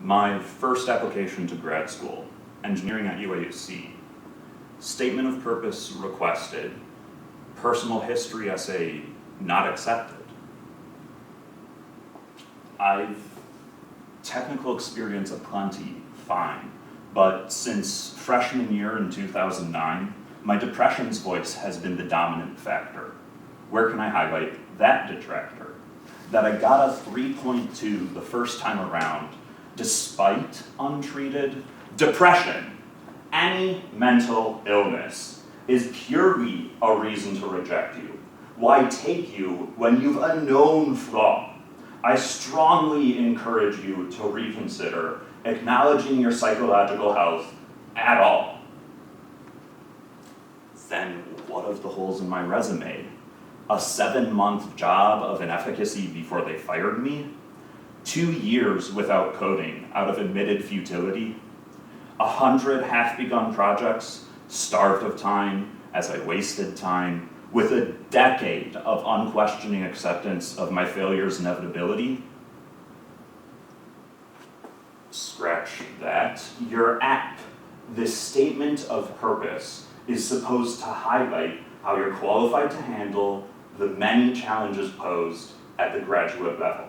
My first application to grad school, engineering at UAUC. Statement of purpose requested, personal history essay not accepted. I've technical experience aplenty, fine, but since freshman year in 2009, my depression's voice has been the dominant factor. Where can I highlight that detractor? That I got a 3.2 the first time around, despite untreated depression. Any mental illness is purely a reason to reject you. Why take you when you've a known flaw? I strongly encourage you to reconsider acknowledging your psychological health at all. Then what of the holes in my resume? A 7-month job of inefficacy before they fired me? 2 years without coding out of admitted futility? 100 half-begun projects, starved of time as I wasted time, with a decade of unquestioning acceptance of my failure's inevitability? Scratch that. Your app, this statement of purpose, is supposed to highlight how you're qualified to handle the many challenges posed at the graduate level.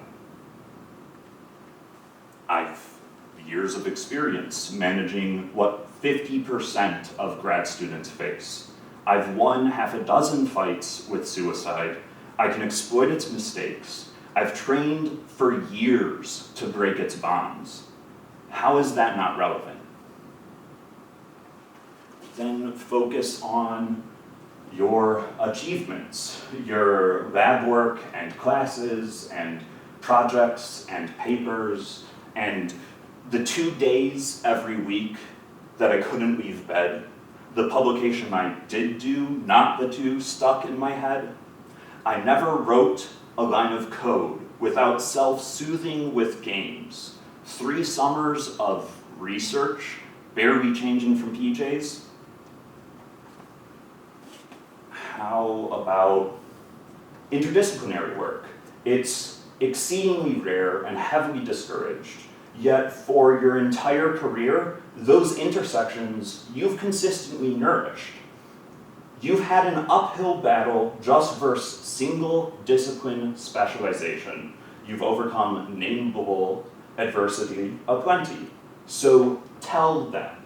I've years of experience managing what 50% of grad students face. I've won half a dozen fights with suicide. I can exploit its mistakes. I've trained for years to break its bonds. How is that not relevant? Then focus on your achievements, your lab work and classes and projects and papers, and the 2 days every week that I couldn't leave bed, the publication I did do, not the 2 stuck in my head. I never wrote a line of code without self-soothing with games. 3 summers of research, barely changing from PJs. How about interdisciplinary work? It's exceedingly rare and heavily discouraged, yet for your entire career, those intersections you've consistently nourished. You've had an uphill battle just versus single discipline specialization. You've overcome nameable adversity aplenty. So tell them.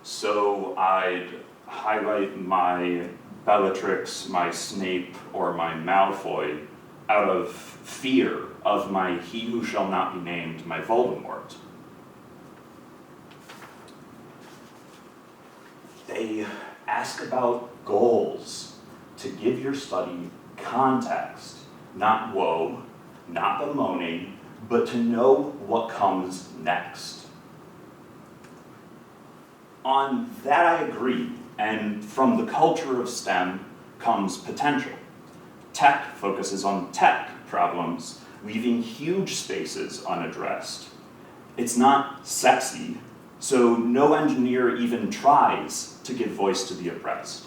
So I'd highlight my Bellatrix, my Snape, or my Malfoy out of fear of my he who shall not be named, my Voldemort. They ask about goals to give your study context, not woe, not bemoaning, but to know what comes next. On that I agree, and from the culture of STEM comes potential. Tech focuses on tech problems, leaving huge spaces unaddressed. It's not sexy, so no engineer even tries to give voice to the oppressed.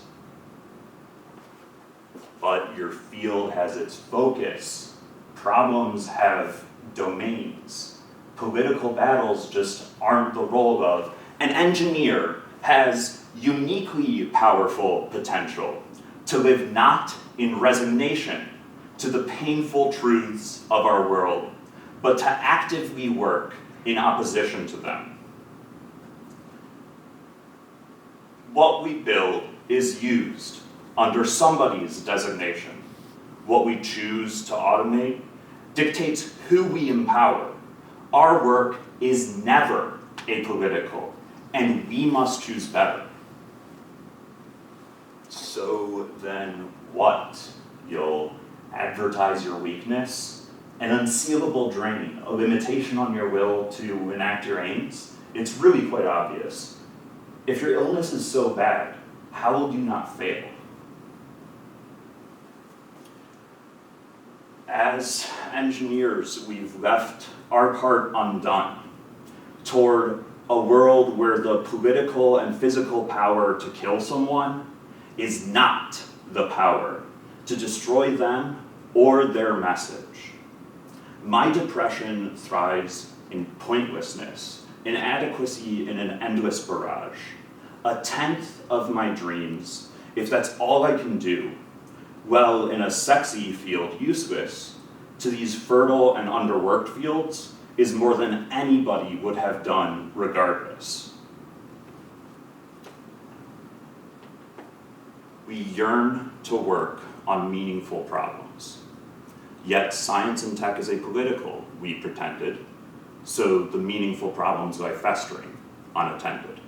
But your field has its focus. Problems have domains. Political battles just aren't the role of an engineer. Has uniquely powerful potential to live not in resignation to the painful truths of our world, but to actively work in opposition to them. What we build is used under somebody's designation. What we choose to automate dictates who we empower. Our work is never apolitical, and we must choose better. So then what? You'll advertise your weakness? An unsealable drain, a limitation on your will to enact your aims? It's really quite obvious. If your illness is so bad, how will you not fail? As engineers, we've left our part undone toward a world where the political and physical power to kill someone is not the power to destroy them or their message. My depression thrives in pointlessness, inadequacy in an endless barrage. A tenth of my dreams, if that's all I can do, well, in a sexy field, useless, to these fertile and underworked fields, is more than anybody would have done regardless. We yearn to work on meaningful problems. Yet science and tech is apolitical, we pretended, so the meaningful problems lie festering, unattended.